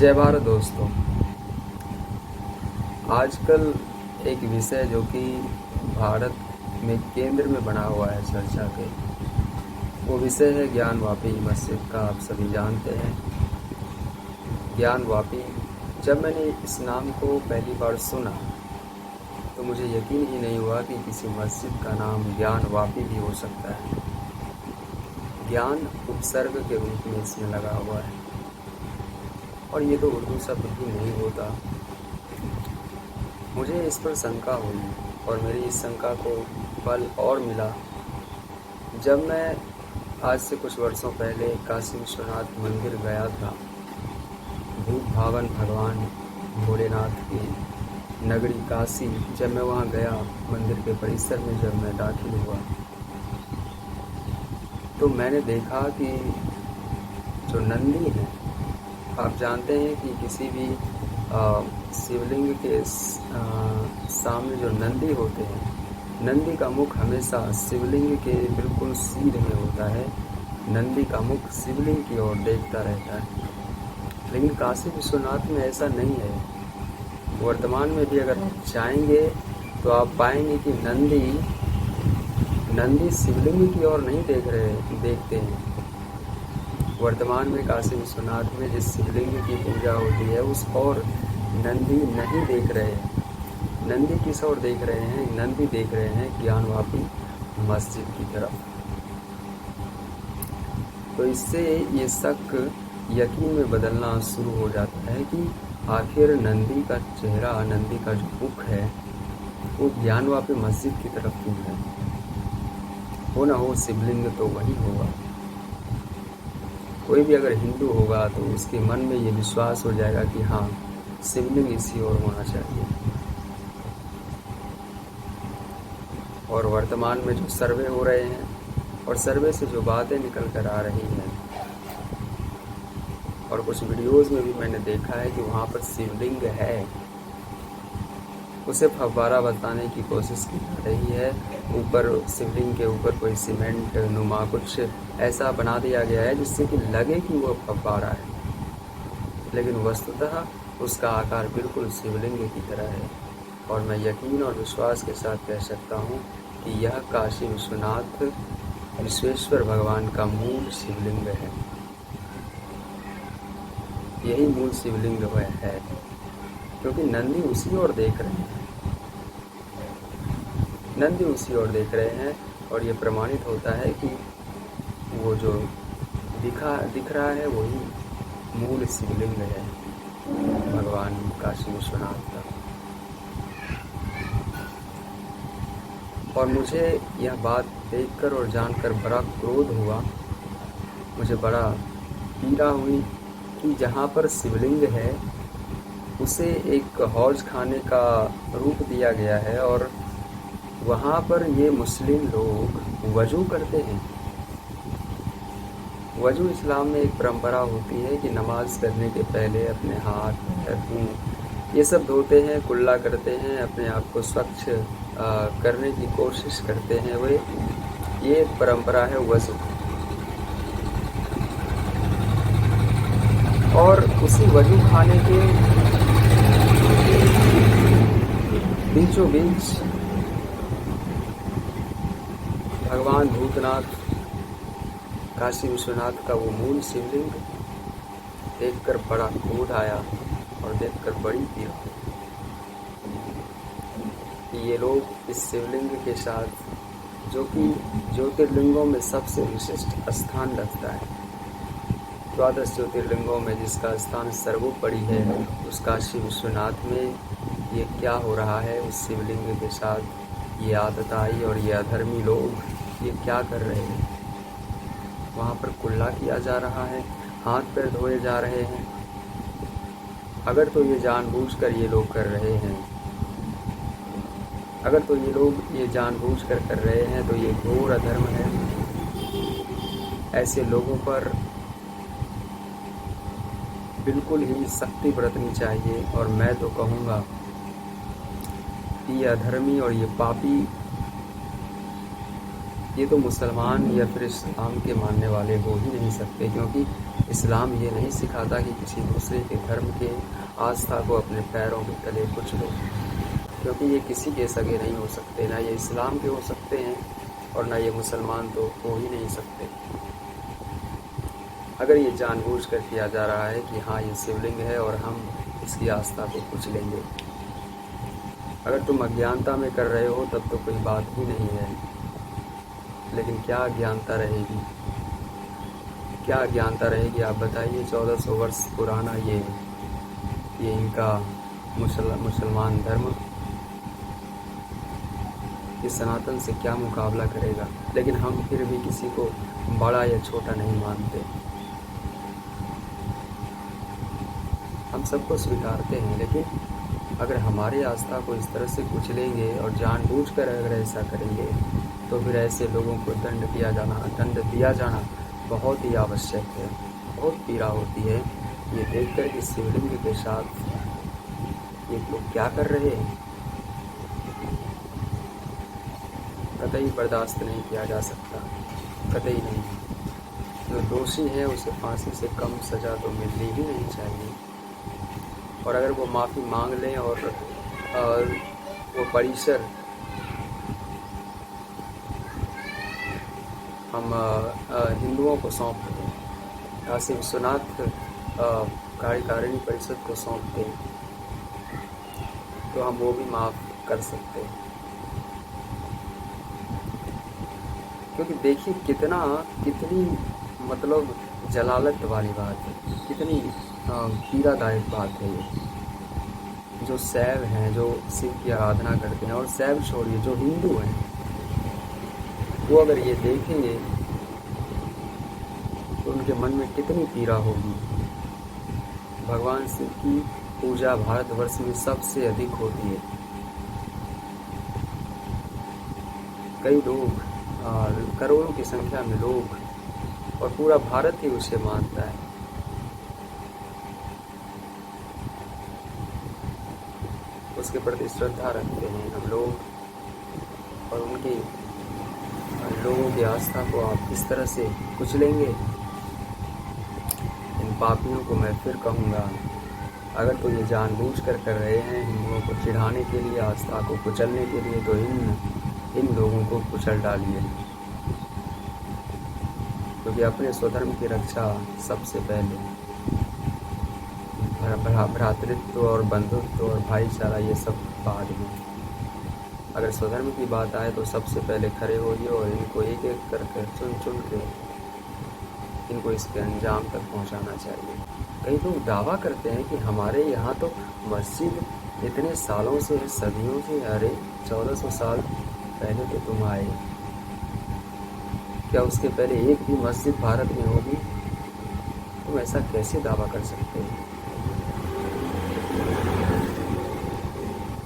जय भारत दोस्तों। आजकल एक विषय जो कि भारत में केंद्र में बना हुआ है चर्चा के, वो विषय है ज्ञानवापी मस्जिद का। आप सभी जानते हैं ज्ञानवापी। जब मैंने इस नाम को पहली बार सुना तो मुझे यकीन ही नहीं हुआ कि किसी मस्जिद का नाम ज्ञानवापी भी हो सकता है। ज्ञान उपसर्ग के रूप में इसमें लगा हुआ है और ये तो उर्दू शब्द भी नहीं होता। मुझे इस पर शंका हुई और मेरी इस शंका को बल और मिला जब मैं आज से कुछ वर्षों पहले काशी विश्वनाथ मंदिर गया था। भूत भावन भगवान भोलेनाथ की नगरी काशी, जब मैं वहाँ गया, मंदिर के परिसर में जब मैं दाखिल हुआ तो मैंने देखा कि जो नंदी है, आप जानते हैं कि किसी भी शिवलिंग के सामने जो नंदी होते हैं, नंदी का मुख हमेशा शिवलिंग के बिल्कुल सीध में होता है। नंदी का मुख शिवलिंग की ओर देखता रहता है। लेकिन काशी विश्वनाथ में ऐसा नहीं है। वर्तमान में भी अगर आप जाएंगे तो आप पाएंगे कि नंदी शिवलिंग की ओर नहीं देखते हैं। वर्तमान में काशी विश्वनाथ में जिस शिवलिंग की पूजा होती है उस और नंदी नहीं देख रहे हैं। नंदी किस ओर देख रहे हैं? नंदी देख रहे हैं ज्ञानवापी मस्जिद की तरफ। तो इससे ये शक यकीन में बदलना शुरू हो जाता है कि आखिर नंदी का चेहरा, नंदी का जो मुख है, वो ज्ञानवापी मस्जिद की तरफ क्यों है? हो ना हो शिवलिंग तो वही होगा। कोई भी अगर हिंदू होगा तो उसके मन में ये विश्वास हो जाएगा कि हाँ, शिवलिंग इसी ओर होना चाहिए। और वर्तमान में जो सर्वे हो रहे हैं और सर्वे से जो बातें निकल कर आ रही हैं और कुछ वीडियोस में भी मैंने देखा है कि वहाँ पर शिवलिंग है, उसे फव्वारा बताने की कोशिश की जा रही है। ऊपर शिवलिंग के ऊपर कोई सीमेंट नुमा कुछ ऐसा बना दिया गया है जिससे कि लगे कि वो फव्वारा है, लेकिन वस्तुतः उसका आकार बिल्कुल शिवलिंग की तरह है। और मैं यकीन और विश्वास के साथ कह सकता हूँ कि यह काशी विश्वनाथ विश्वेश्वर भगवान का मूल शिवलिंग है। यही मूल शिवलिंग है, क्योंकि नंदी उसी ओर देख रहे हैं। नंदी उसी ओर देख रहे हैं और ये प्रमाणित होता है कि वो जो दिख रहा है वही मूल शिवलिंग है भगवान काशी विश्वनाथ का। और मुझे यह बात देखकर और जानकर बड़ा क्रोध हुआ, मुझे बड़ा पीड़ा हुई कि जहाँ पर शिवलिंग है उसे एक हौज खाने का रूप दिया गया है और वहाँ पर ये मुस्लिम लोग वजू करते हैं। वजू इस्लाम में एक परंपरा होती है कि नमाज करने के पहले अपने हाथ, पैर, मुँह ये सब धोते हैं, कुल्ला करते हैं, अपने आप को स्वच्छ करने की कोशिश करते हैं। ये परंपरा है वजू। और उसी वजू खाने के बीचों बीच भगवान भूतनाथ काशी विश्वनाथ का वो मूल शिवलिंग देखकर बड़ा क्रोध आया और देखकर बड़ी पीड़ा कि ये लोग इस शिवलिंग के साथ, जो कि ज्योतिर्लिंगों में सबसे विशिष्ट स्थान रखता है, 12 ज्योतिर्लिंगों में जिसका स्थान सर्वोपरि है, उस काशी विश्वनाथ में ये क्या हो रहा है? उस शिवलिंग के साथ ये आतताई और ये अधर्मी लोग ये क्या कर रहे हैं? वहाँ पर कुल्ला किया जा रहा है, हाथ पैर धोए जा रहे हैं। अगर तो ये जानबूझकर ये लोग कर रहे हैं, अगर तो ये लोग ये जानबूझकर कर रहे हैं तो ये घोर अधर्म है। ऐसे लोगों पर बिल्कुल ही सख्ती बरतनी चाहिए। और मैं तो कहूँगा कि ये अधर्मी और ये पापी, ये तो मुसलमान या फिर इस्लाम के मानने वाले हो ही नहीं सकते, क्योंकि इस्लाम ये नहीं सिखाता कि किसी दूसरे के धर्म के आस्था को अपने पैरों के तले कुचलो, क्योंकि ये किसी के सगे नहीं हो सकते, ना ये इस्लाम के हो सकते हैं और ना ये मुसलमान तो हो ही नहीं सकते। अगर ये जानबूझकर किया जा रहा है कि हाँ ये शिवलिंग है और हम इसकी आस्था को कुचलेंगे, अगर तुम अज्ञानता में कर रहे हो तब तो कोई बात ही नहीं है। लेकिन क्या अज्ञानता रहेगी, क्या अज्ञानता रहेगी आप बताइए। 1400 वर्ष पुराना ये इनका मुसलमान धर्म इस सनातन से क्या मुकाबला करेगा। लेकिन हम फिर भी किसी को बड़ा या छोटा नहीं मानते, हम सबको स्वीकारते हैं। लेकिन अगर हमारी आस्था को इस तरह से कुचलेंगे और जानबूझकर अगर ऐसा करेंगे तो फिर ऐसे लोगों को दंड दिया जाना बहुत ही आवश्यक है। बहुत पीड़ा होती है ये देखकर कि शिवलिंग के साथ ये लोग क्या कर रहे हैं। कतई बर्दाश्त नहीं किया जा सकता, कतई नहीं। जो दोषी है उसे फांसी से कम सज़ा तो मिलनी ही नहीं चाहिए। और अगर वो माफ़ी मांग लें और वो परिसर हम हिंदुओं को सौंप दें, काशी विश्वनाथ कार्यकारिणी परिषद को सौंप दें, तो हम वो भी माफ़ कर सकते हैं। क्योंकि देखिए कितनी मतलब जलालत वाली बात है, कितनी पीड़ादायक बात है ये। जो शैव हैं, जो शिव की आराधना करते हैं, और शैव छोड़िए जो हिंदू हैं, वो अगर ये देखेंगे तो उनके मन में कितनी पीड़ा होगी। भगवान शिव की पूजा भारतवर्ष में सबसे अधिक होती है। कई लोग, करोड़ों की संख्या में लोग, और पूरा भारत ही उसे मानता है। उसके प्रति श्रद्धा रखते हैं हम लोग, और उनकी लोगों की आस्था को आप इस तरह से कुचलेंगे। इन पापियों को मैं फिर कहूँगा, अगर तो ये जानबूझकर कर रहे हैं हिंदुओं को चिढ़ाने के लिए, आस्था को कुचलने के लिए, तो इन लोगों को कुचल डालिए। क्योंकि अपने स्वधर्म की रक्षा सबसे पहले, भ्रातृत्व और बंधुत्व और भाईचारा ये सब बाद में। अगर स्वधर्म की बात आए तो सबसे पहले खड़े होइए और इनको एक एक करके चुन के इनको इसके अंजाम तक पहुंचाना चाहिए। कई लोग दावा करते हैं कि हमारे यहाँ तो मस्जिद इतने सालों से, सदियों से। अरे 1400 साल पहले तो तुम आए, क्या उसके पहले एक भी मस्जिद भारत में होगी? तुम ऐसा कैसे दावा कर सकते हो?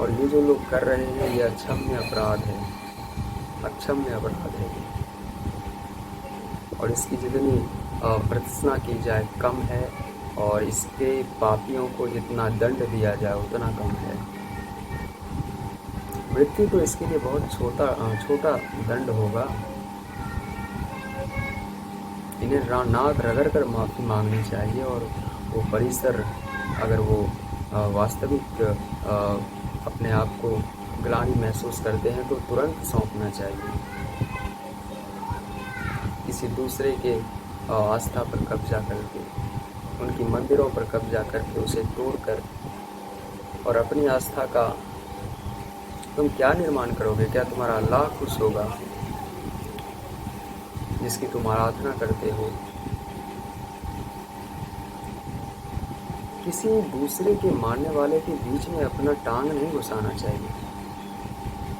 और ये जो लोग कर रहे हैं ये अक्षम्य अपराध है, अक्षम्य अपराध है। और इसकी जितनी प्रतिष्ठा की जाए कम है, और इसके पापियों को जितना दंड दिया जाए उतना कम है। मृत्यु तो इसके लिए बहुत छोटा दंड होगा। इन्हें नाक रगड़ कर माफ़ी मांगनी चाहिए, और वो परिसर अगर वो वास्तविक अपने आप को ग्लानि महसूस करते हैं तो तुरंत सौंपना चाहिए। किसी दूसरे के आस्था पर कब्जा करके, उनकी मंदिरों पर कब्जा करके, उसे तोड़कर, और अपनी आस्था का तुम क्या निर्माण करोगे? क्या तुम्हारा अल्लाह खुश होगा जिसकी तुम आराधना करते हो? किसी दूसरे के मानने वाले के बीच में अपना टांग नहीं घुसाना चाहिए।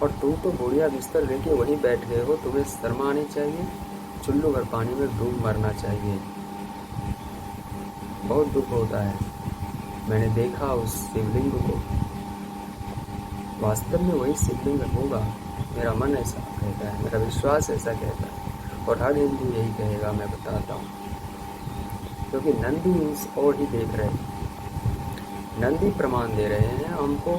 और तुम तो बोरिया बिस्तर लेके वहीं बैठ गए हो, तुम्हें शर्म आनी चाहिए। चुल्लू भर पानी में डूब मरना चाहिए। बहुत दुख होता है। मैंने देखा उस शिवलिंग को, वास्तव में वही शिवलिंग होगा, मेरा मन ऐसा कहता है, मेरा विश्वास ऐसा कहता है, और हर हिंदू यही कहेगा, मैं बताता हूँ। क्योंकि नंदी न्यूज़ और ही देख रहे हैं, नंदी प्रमाण दे रहे हैं। हमको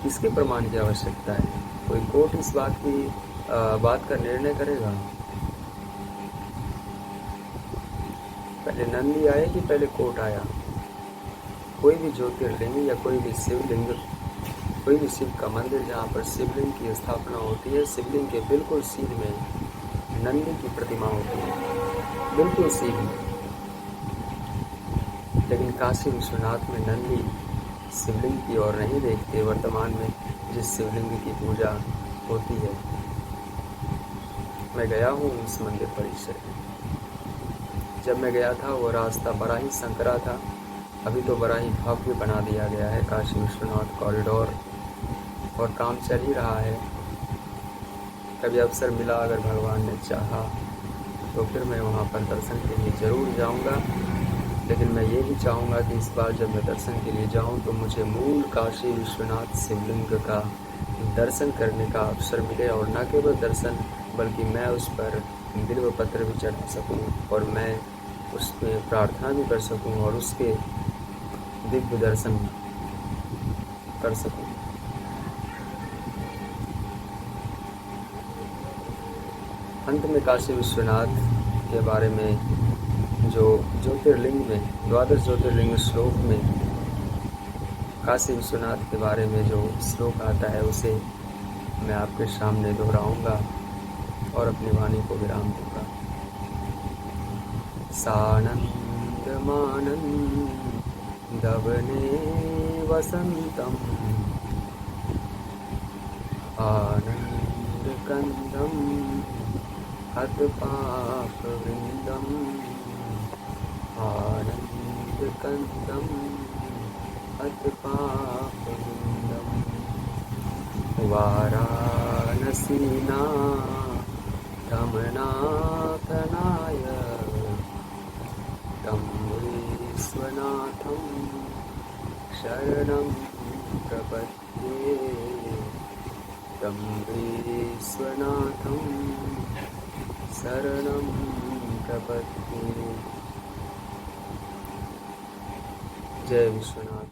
किसके प्रमाण की आवश्यकता है? कोई कोर्ट इस बात का निर्णय करेगा? पहले नंदी आए कि पहले कोट आया? कोई भी ज्योतिर्लिंग या कोई भी शिवलिंग, कोई भी शिव का मंदिर जहाँ पर शिवलिंग की स्थापना होती है, शिवलिंग के बिल्कुल सीध में नंदी की प्रतिमा होती है, बिल्कुल सीधी। लेकिन काशी विश्वनाथ में नंदी शिवलिंग की ओर नहीं देखते। वर्तमान में जिस शिवलिंग की पूजा होती है, मैं गया हूँ उस मंदिर परिसर में। जब मैं गया था वो रास्ता बड़ा ही संकरा था। अभी तो बड़ा ही भव्य बना दिया गया है काशी विश्वनाथ कॉरिडोर, और काम चल ही रहा है। कभी अवसर मिला, अगर भगवान ने चाहा, तो फिर मैं वहाँ पर दर्शन के लिए ज़रूर जाऊँगा। लेकिन मैं ये भी चाहूँगा कि इस बार जब मैं दर्शन के लिए जाऊँ तो मुझे मूल काशी विश्वनाथ शिवलिंग का दर्शन करने का अवसर मिले, और न केवल दर्शन बल्कि मैं उस पर बिल्व पत्र भी चढ़ा सकूँ, और मैं उसमें प्रार्थना भी कर सकूँ, और उसके दिव्य दर्शन कर सकूँ। अंत में काशी विश्वनाथ के बारे में जो ज्योतिर्लिंग में, द्वादश ज्योतिर्लिंग श्लोक में काशी विश्वनाथ के बारे में जो श्लोक आता है, उसे मैं आपके सामने दोहराऊंगा और अपनी वाणी को विराम दूंगा। सानंद मानंद वने वसंतम आनंद कंदम हत पाप वृंदम आनंद कंदम हत पाप वृंदम वाराणसीनाथमनाथनाय तं विश्वनाथं शरणं प्रपद्ये तं विश्वनाथं शरणं प्रपद्ये। जय विश्वनाथ।